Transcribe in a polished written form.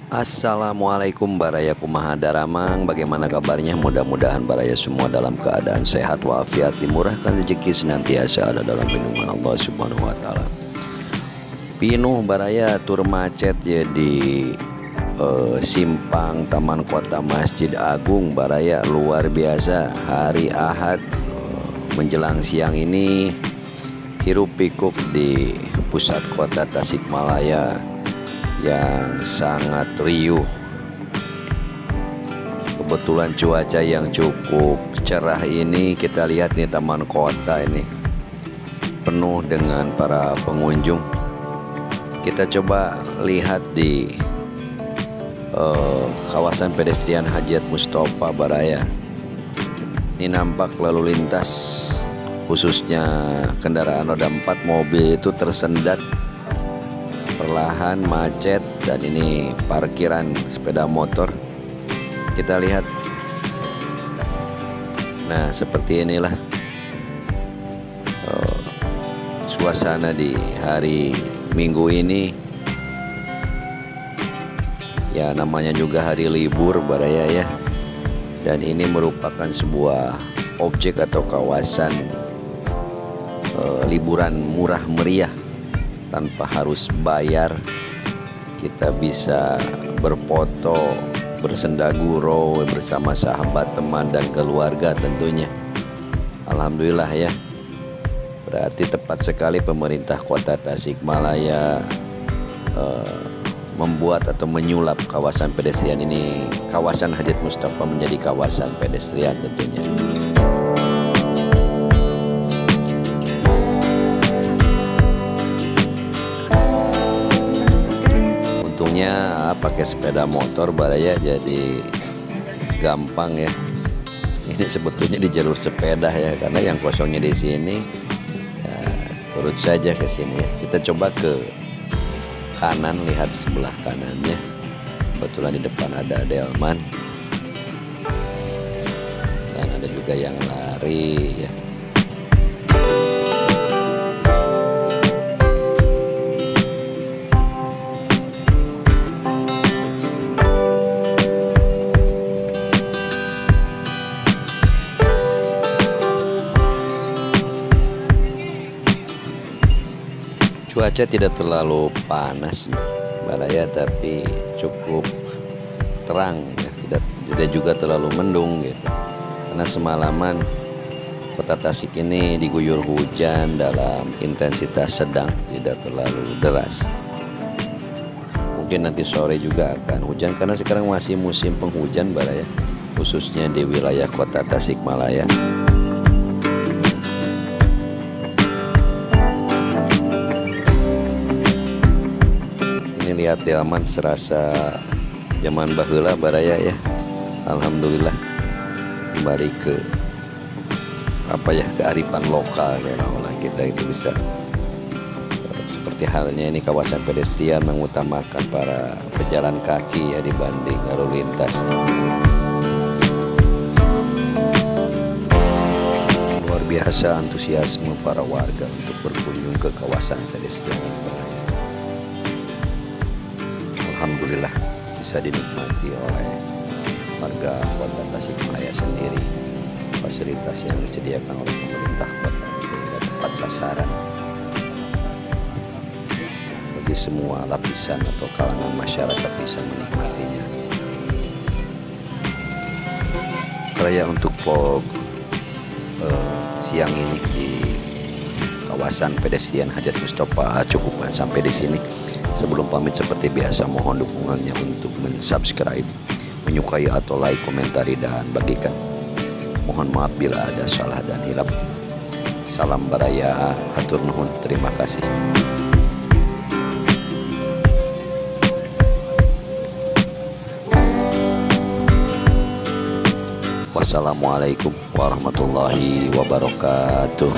Assalamualaikum baraya kumaha daramang. Bagaimana kabarnya? Mudah-mudahan baraya semua dalam keadaan sehat walafiat, dimurahkan rezeki, senantiasa ada dalam lindungan Allah Subhanahu wa taala. Pinuh baraya tur macet ya di simpang Taman Kota Masjid Agung baraya, luar biasa. Hari Ahad menjelang siang ini hiruk pikuk di pusat kota Tasikmalaya yang sangat riuh. Kebetulan cuaca yang cukup cerah ini, kita lihat nih taman kota ini penuh dengan para pengunjung. Kita coba lihat di kawasan pedestrian Hajat Mustofa baraya. Ini nampak lalu lintas khususnya kendaraan roda 4 mobil itu tersendat, perlahan macet, dan ini parkiran sepeda motor. Kita lihat. Nah, seperti inilah suasana di hari Minggu ini. Ya, namanya juga hari libur baraya ya. Dan ini merupakan sebuah objek atau kawasan liburan murah meriah tanpa harus bayar. Kita bisa berfoto, bersendaguro bersama sahabat, teman, dan keluarga tentunya. Alhamdulillah ya. Berarti tepat sekali pemerintah kota Tasikmalaya membuat atau menyulap kawasan pedestrian ini, kawasan Hajat Mustofa, menjadi kawasan pedestrian tentunya. Pakai sepeda motor baraya jadi gampang ya. Ini sebetulnya di jalur sepeda ya, karena yang kosongnya di sini ya, turut saja ke sini ya. Kita coba ke kanan, lihat sebelah kanannya. Kebetulan di depan ada delman dan ada juga yang lari ya. Cuaca tidak terlalu panas baraya, tapi cukup terang ya. Tidak juga terlalu mendung gitu. Karena semalaman kota Tasik ini diguyur hujan dalam intensitas sedang, tidak terlalu deras. Mungkin nanti sore juga akan hujan karena sekarang masih musim penghujan baraya, khususnya di wilayah kota Tasikmalaya. Lihat delman serasa zaman baheula baraya ya. Alhamdulillah kembali ke kearifan lokal ya. Nah, kita itu bisa seperti halnya ini kawasan pedestrian mengutamakan para pejalan kaki ya dibanding lalu lintas. Luar biasa antusiasme para warga untuk berkunjung ke kawasan pedestrian ini baraya. Alhamdulillah bisa dinikmati oleh warga kota Tasikmalaya sendiri. Fasilitas yang disediakan oleh pemerintah kota sehingga tepat sasaran bagi semua lapisan atau kalangan masyarakat bisa menikmatinya. Karya untuk vlog siang ini di kawasan pedestrian Hajat Mustofa cukupkan sampai di sini. Sebelum pamit seperti biasa, mohon dukungannya untuk mensubscribe, menyukai atau like, komentari, dan bagikan. Mohon maaf bila ada salah dan hilap. Salam baraya, hatur nuhun, terima kasih. Wassalamualaikum warahmatullahi wabarakatuh.